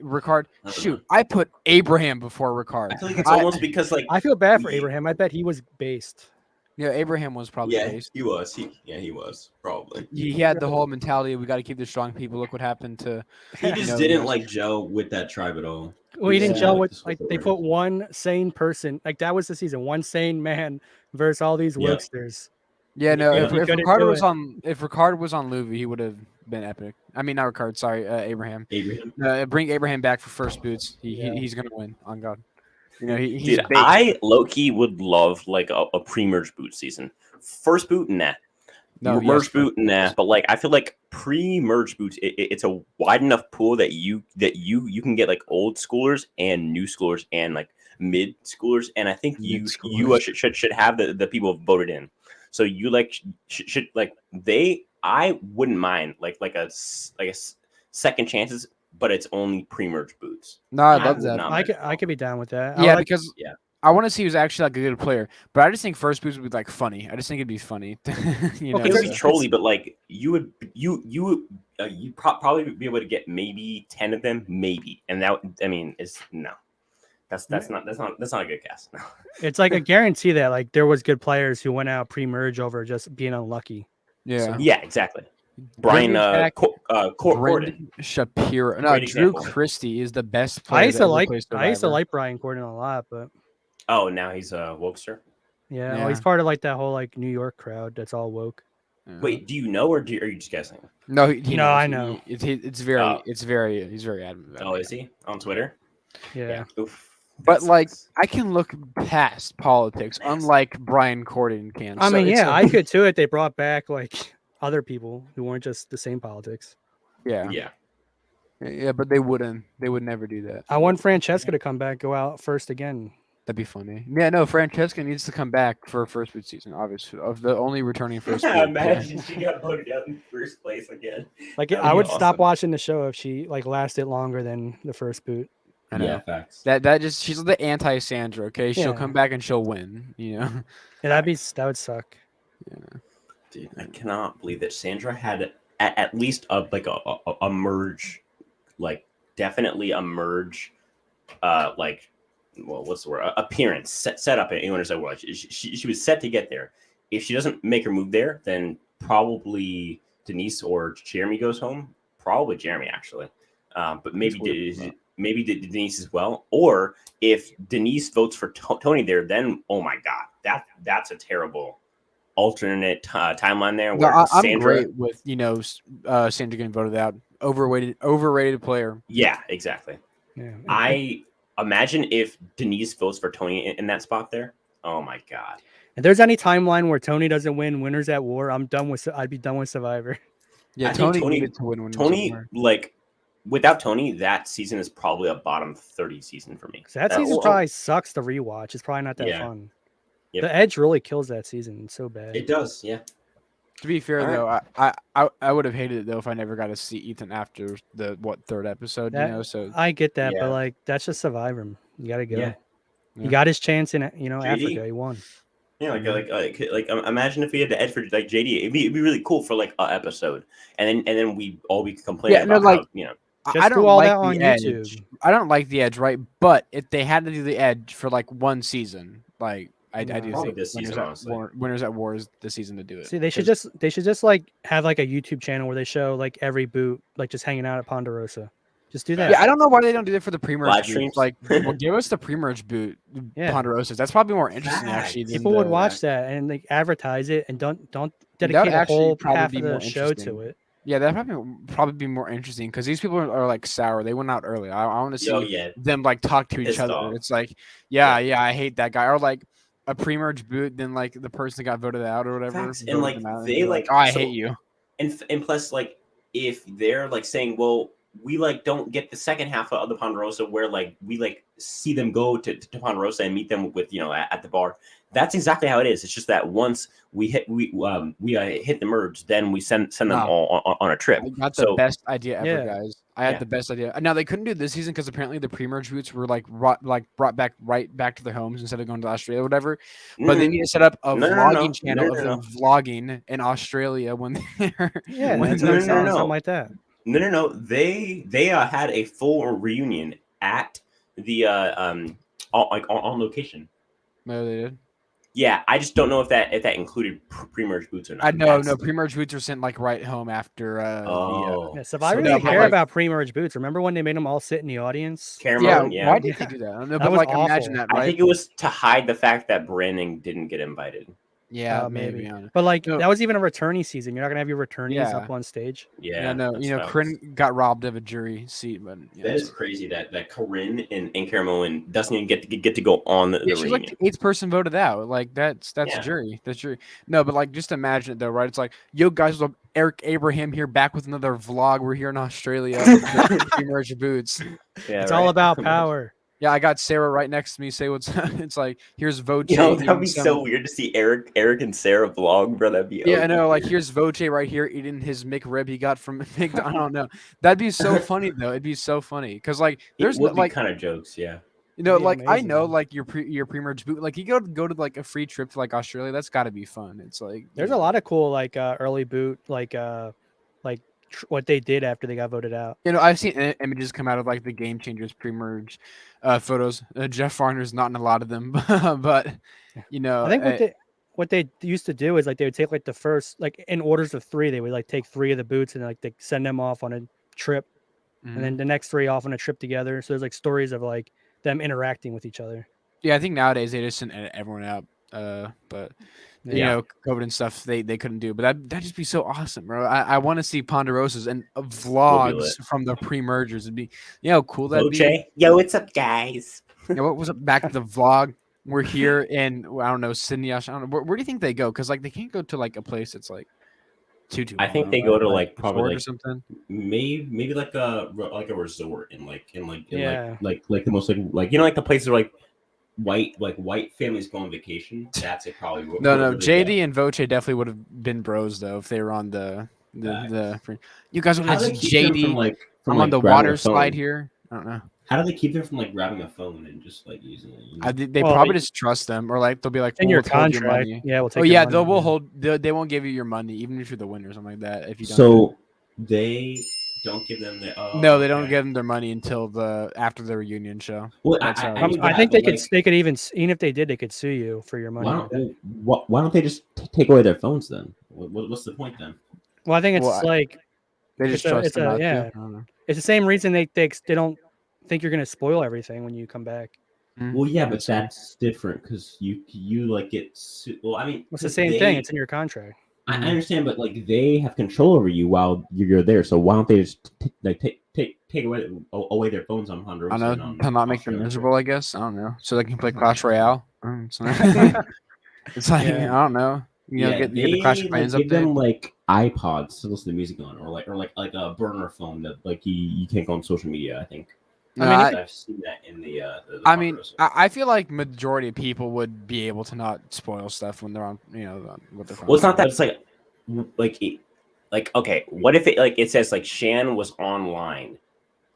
Ricard. Shoot, I put Abraham before Ricard. I feel like it's almost because I feel bad for Abraham. I bet he was based. Yeah, Abraham was probably based. He was. He was probably. He had the whole mentality of we got to keep the strong people. Look what happened to. He just didn't like gel with that tribe at all. Well, he didn't gel with they put one sane person. Like that was the season. One sane man versus all these wokesters. Yeah, no. If Ricard was on Luvi, he would have been epic. I mean, not Ricard. Sorry, Abraham. Bring Abraham back for first boots. He's gonna win. On God. He's Dude, I low-key would love like a pre-merge boot season. First boot, nah. No, merge boot, nah. But like, I feel like pre-merge boots, it's a wide enough pool that you can get like old schoolers and new schoolers and like mid schoolers, and I think you should have the people voted in. So you should I wouldn't mind like a second chances. But it's only pre-merge boots. No, I love that. I could be down with that. Yeah, because I want to see who's actually like a good player. But I just think first boots would be like funny. I just think it'd be funny. It would be trolly, but like you you probably be able to get maybe 10 of them, maybe, and that is no. That's not a good guess. No. It's like a guarantee that like there was good players who went out pre-merge over just being unlucky. Yeah. So, yeah, exactly. Brian Corden Shapiro. No, Drew Christie is the best player. I used to like Brian Corden a lot, but now he's a wokester. Yeah, well, he's part of like that whole like New York crowd that's all woke. Yeah. Wait, do you know or are you just guessing? No, he knows. I know. He's very adamant. Oh, is he on Twitter? Yeah. Oof. But like, I can look past politics, unlike Brian Corden can. I mean, yeah, I could too if they brought back like other people who weren't just the same politics. Yeah. Yeah, but they wouldn't. They would never do that. I want Francesca to come back, go out first again. That'd be funny. Yeah, no, Francesca needs to come back for first boot season, obviously. Of the only returning first boot. Imagine she got voted out in first place again. Like, I would stop watching the show if she like lasted longer than the first boot. I know. Yeah, facts. That just she's the anti-Sandra. Okay, she'll come back and she'll win. You know. Yeah, that would suck. Yeah, dude, I cannot believe that Sandra had at least a merge, like definitely a merge, like. Well, what's the word? Appearance set up. Anyone who's like, well, she was set to get there. If she doesn't make her move there, then probably Denise or Jeremy goes home. Probably Jeremy actually, but maybe Denise as well. Or if Denise votes for Tony there, then oh my god, that's a terrible alternate timeline there. Where I'm great with Sandra getting voted out. Overrated player. Yeah, exactly. Yeah, I imagine if Denise votes for Tony in that spot there. Oh my god! If there's any timeline where Tony doesn't win Winners at War, I'd be done with Survivor. Yeah, Tony needed to win Winners Tony, at War. like without Tony, that season is probably a bottom 30 season for me. That season probably sucks to rewatch. It's probably not that fun. Yep. The Edge really kills that season. It's so bad. It does, yeah. To be fair, though, I would have hated it though if I never got to see Ethan after the third episode. So I get that, but like that's just Survivor. You got to go. Yeah. He got his chance in Africa. He won. Yeah, like imagine if we had to Ed for like JD. It'd be really cool for like an episode, and then we all be complaining about how, I don't do all like that on YouTube. Edge. I don't like the Edge, right? But if they had to do the Edge for like one season, like. I do think this season, Winners at War is the season to do it. See, they should just like have like a YouTube channel where they show like every boot, like just hanging out at Ponderosa. Just do that. Yeah, I don't know why they don't do that for the pre-merge live streams. Like, well, give us the pre-merge boot, Ponderosas. That's probably more interesting, actually. People would watch that and like advertise it, and don't dedicate a whole half of the show to it. Yeah, that'd probably be more interesting because these people are like sour. They went out early. I want to see them like talk to each other. It's like, yeah, I hate that guy, or like. A pre-merge boot, then like the person that got voted out or whatever, and like they like, oh, I hate you. And plus, like if they're like saying, well, we like don't get the second half of the Ponderosa where like we like see them go to Ponderosa and meet them with at the bar. That's exactly how it is. It's just that once we hit the merge, then we send them all on a trip. I got the best idea ever, guys. I had the best idea. Now they couldn't do it this season because apparently the pre-merge boots were brought back right back to their homes instead of going to Australia or whatever. But they need to set up a vlogging channel of them vlogging in Australia when they're something like that. No. They had a full reunion at the on location. No, they did. Yeah, I just don't know if that included pre-merge boots or not. I know, no, pre-merge boots were sent like right home after. Survivor didn't care about pre-merge boots. Remember when they made them all sit in the audience? Yeah. Why did they do that? I don't know, that was awful. Imagine that. Right? I think it was to hide the fact that Brandon didn't get invited. Yeah, maybe. But like that was even a returnee season. You're not gonna have your returnees up on stage. Yeah, no. Corinne got robbed of a jury seat, but that is crazy. That Corinne and Caramoan doesn't even get to go on the she's like the 8th person voted out. Like that's jury. That's jury. No, but like just imagine it though, right? It's like, yo guys, Eric Abraham here back with another vlog. We're here in Australia. Pre-merge boots. Yeah, it's all about power. Yeah, I got Sarah right next to me. Say what's it's like. Here's Voce. That'd be so weird to see Eric and Sarah vlog, bro. That'd be I know. Like here's Voce right here eating his McRib he got from McDonald's. I don't know. That'd be so funny though. It'd be so funny because like there's like kind of jokes, yeah. Like amazing. I know like your pre-merge boot. Like you go to like a free trip to like Australia. That's got to be fun. It's like there's a lot of cool like early boot like what they did after they got voted out. I've seen images come out of like the Game Changers pre-merge photos. Jeff Farner's not in a lot of them, but I think what they used to do is like they would take like the first, like in orders of 3, they would like take 3 of the boots and like they send them off on a trip, and then the next 3 off on a trip together. So there's like stories of like them interacting with each other. Yeah, I think nowadays they just send everyone out. But COVID and stuff they couldn't do. But that'd just be so awesome, bro. I want to see Ponderosas and vlogs from the pre-mergers. It'd be how cool that'd be. Yo, what's up, guys? What was up? Back to the vlog. We're here in I don't know Sydney. I don't know where do you think they go? Because like they can't go to like a place that's like too. I think they go to like probably like or something. Maybe like a resort in like the most like the places where like white families go on vacation. That's it probably. No. JD and Voce definitely would have been bros though if they were on the. You guys would have JD. I'm on the water slide here. I don't know. How do they keep them from like grabbing a phone and just like using it? They probably just trust them, or like they'll be like, in your contract. Yeah, we'll take. Oh yeah, we'll hold. They won't give you your money even if you're the winner or something like that. If you don't. So they don't give them the. No, they don't give them their money until after the reunion show. Well, I think they could even if they did, they could sue you for your money. Why don't they just take away their phones then? What's the point then? Well, I think it's like they just trust them. Yeah, it's the same reason they don't think you're gonna spoil everything when you come back. Well, yeah, but that's different because you like get. Well, I mean, it's the same thing. It's in your contract. I understand, but like they have control over you while you're there. So why don't they just take away their phones on Honduras? I know to not make them miserable. I guess I don't know, so they can play Clash Royale. It's like I don't know. Get the Clash of Clans give them like iPods to listen to music on, or like a burner phone that like you can't go on social media. I think. I've seen that in the I feel like majority of people would be able to not spoil stuff when they're on, with their phone. Well, it's not that. It's like okay, what if it says like Shan was online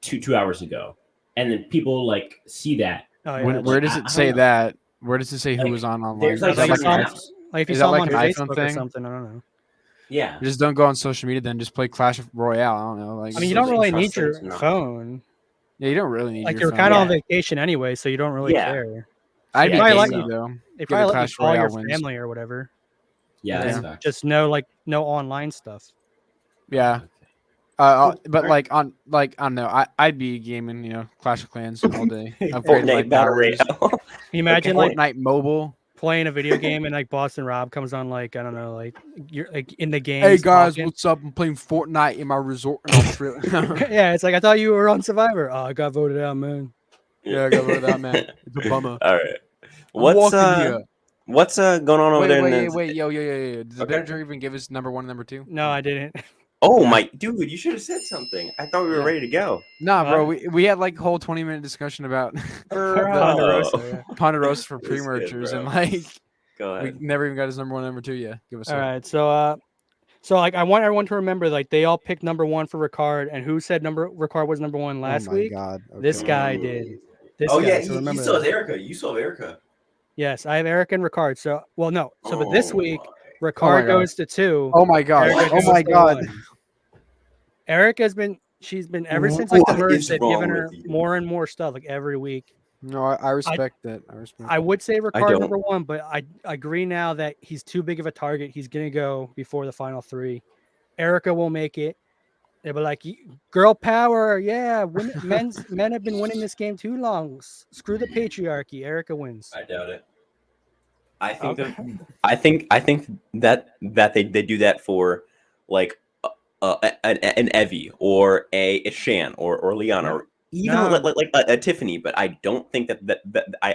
2 hours ago, and then people like see that. Oh, yeah. Where does it say that? Where does it say who was online? There's like if you saw them on Facebook or something, I don't know. Yeah, just don't go on social media. Then just play Clash Royale. I don't know. Like, I mean, you don't really need your phone. Yeah, you don't really need like your you're kind of on vacation anyway, so you don't really care. I'd be though. They probably let you call your family or whatever. Yeah, just no online stuff. Yeah, but like on I don't know. I'd be gaming, Clash of Clans all day. Fortnite Battle Royale. Can you imagine Fortnite Mobile playing a video game and like Boston Rob comes on like I don't know like you're like in the game. Hey guys, what's up? I'm playing Fortnite in my resort in Australia. Yeah, it's like I thought you were on Survivor. Oh, I got voted out, man. Yeah, I got voted out, man. It's a bummer. All right, what's going on over there? Wait, yo. Did the manager even give us number 1 and number 2? No, I didn't. Oh my dude, you should have said something. I thought we were ready to go. Nah, bro, we had like a whole 20-minute discussion about Ponderosa for pre-mergers and like go ahead. We never even got his number 1 and number 2 yet. Give us all right. So like I want everyone to remember like they all picked number 1 for Ricard, and who said Ricard was number 1 last week? God. Okay. This guy did. Yeah, so you still have Erica. You still have Erica. Yes, I have Erica and Ricard. So no. So but this week Ricard goes to 2. Oh my god. Oh my god. Erica's been ever since like the merge, they've given her more and more stuff like every week. No, I respect that. I would say Ricard number 1, but I agree now that he's too big of a target. He's gonna go before the final 3. Erica will make it. They'll be like, girl power, yeah. Men have been winning this game too long. Screw the patriarchy. Erica wins. I doubt it. I think that they do that for like an Evie or a Shan or Liana or even like a Tiffany, but I don't think that I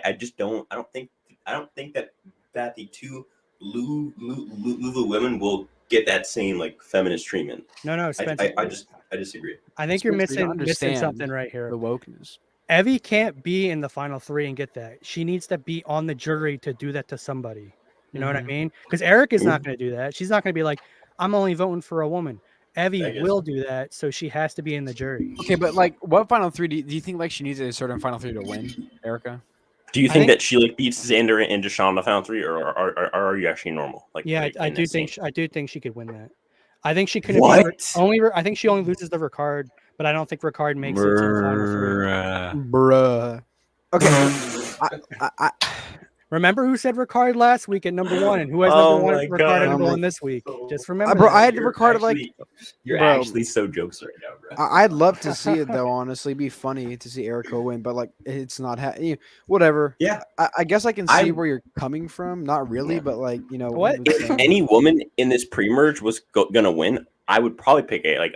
don't think that the 2 Lulu women will get that same like feminist treatment. No, Spencer. I disagree. I think you're missing something right here. The wokeness. Evie can't be in the final 3 and get that. She needs to be on the jury to do that to somebody. You know what I mean? Because Eric is not going to do that. She's not going to be like, I'm only voting for a woman. Evie will do that, so she has to be in the jury. Okay, but like, what final 3 do you think like she needs a certain final 3 to win, Erica? Do you think that she like beats Xander and Deshaun in the final 3, or are you actually normal? Like, yeah, I do think she could win that. I think she couldn't I think she only loses the Ricard, but I don't think Ricard makes it to the final three. Bruh. Okay. I Remember who said Ricard last week at number 1, and who has number 1 Ricard at number 1 this week? Just remember, bro. that. I had Ricard like. You're actually so jokes right now, bro. I'd love to see it though. Honestly, it'd be funny to see Erica win, but like it's not. Whatever. Yeah. I guess I can see where you're coming from. Not really, but like What? If any woman in this pre-merge was gonna win, I would probably pick like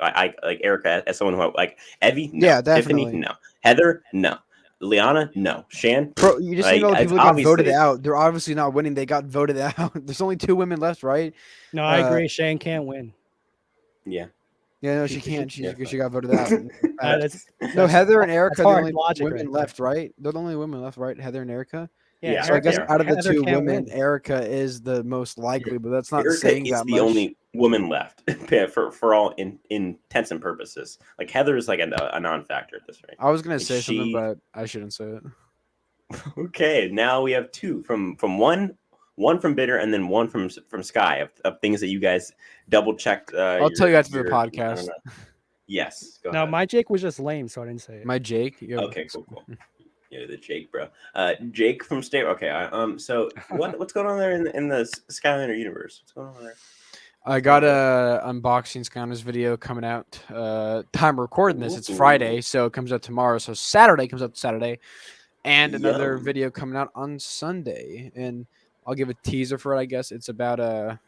Erica as someone who like Evie. No. Yeah, definitely. Tiffany, no. Heather, no. Liana, no. Shan, bro, you just see all the people that got voted out. They're obviously not winning. They got voted out. There's only 2 women left, right? No, I agree. Shan can't win. Yeah. Yeah, no, she can't. She got voted out. No, Heather and Erica are the only women right left, right? They're the only women left, right? Heather and Erica. Yeah. So I guess out of the Heather 2 women, win. Erica is the most likely, but that's not Erica saying is that the much. only woman left for all intents and purposes. Like Heather is like a non-factor at this rate. I was gonna say something, but I shouldn't say it. Okay, now we have 2 from one from Bitter and then one from Sky of things that you guys double checked. I'll tell you after the podcast. Yes. Go no, ahead. my Jake was just lame, so I didn't say it. My Jake. Yeah. Okay, cool. Yeah, the Jake, bro. Jake from State. Okay. So what's going on there in the Skylander universe? What's going on there? I got a unboxing Skylanders video coming out. Time recording this, it's Friday, so it comes out tomorrow. So Saturday comes out Saturday, and another video coming out on Sunday. And I'll give a teaser for it. I guess it's about I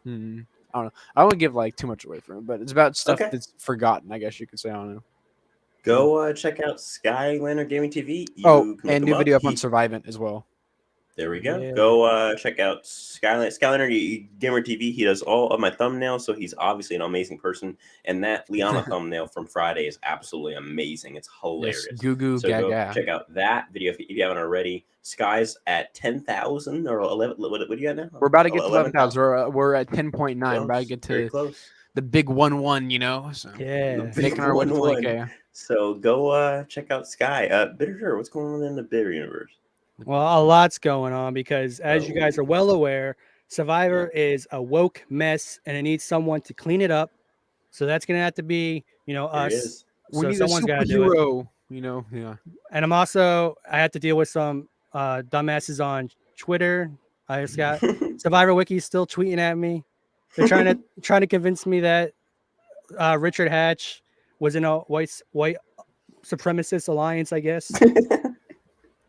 don't know. I won't give like too much away from it, but it's about stuff that's forgotten. I guess you could say. I don't know. Go check out Skylander Gaming TV. And new video up on Survivant as well. There we go. Yeah. Go check out Skylander Gamer TV. He does all of my thumbnails, so he's obviously an amazing person. And that Liana thumbnail from Friday is absolutely amazing. It's hilarious. Yes, goo so gaga. Go check out that video if you haven't already. Sky's at 10,000 or 11. What do you got now? We're about to get to 11,000. We're at 10.9. We're about to get to the big 1-1. So yeah, making our way to 20K. So go check out Sky. Bitter, what's going on in the Bitter universe? Well, a lot's going on because, as you guys are well aware, Survivor is a woke mess, and it needs someone to clean it up. So that's gonna have to be, us. We need someone's got to do it. Yeah. And I have to deal with some dumbasses on Twitter. I just got Survivor Wiki still tweeting at me. They're trying to convince me that Richard Hatch was in a white supremacist alliance, I guess.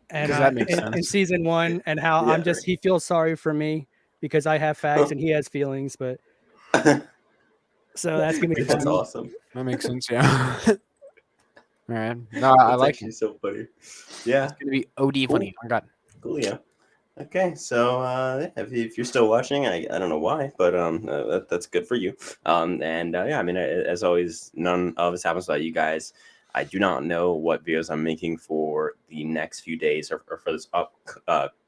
And that makes sense. In season 1, and how he feels sorry for me because I have facts and he has feelings, but so that's gonna be that's awesome. That makes sense, yeah. All right. No, I like it. So funny. Yeah. It's gonna be OD funny. I got cool, yeah. Okay, so if you're still watching, I don't know why, but that's good for you. I mean, as always, none of this happens without you guys. I do not know what videos I'm making for the next few days or for this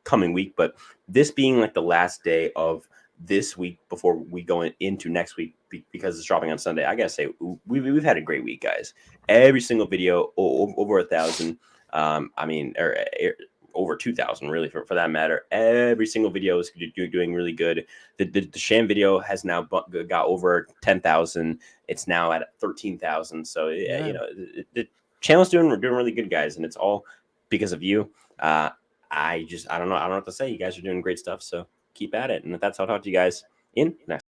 coming week, but this being like the last day of this week before we go into next week because it's dropping on Sunday, I gotta say we've had a great week, guys. Every single video over 1,000. I mean, over 2,000 really for that matter. Every single video is doing really good. The Sham video has now got over 10,000. It's now at 13,000. So the channel's doing really good, guys, and it's all because of you. I don't know what to say. You guys are doing great stuff. So keep at it, and that's how I'll talk to you guys in next.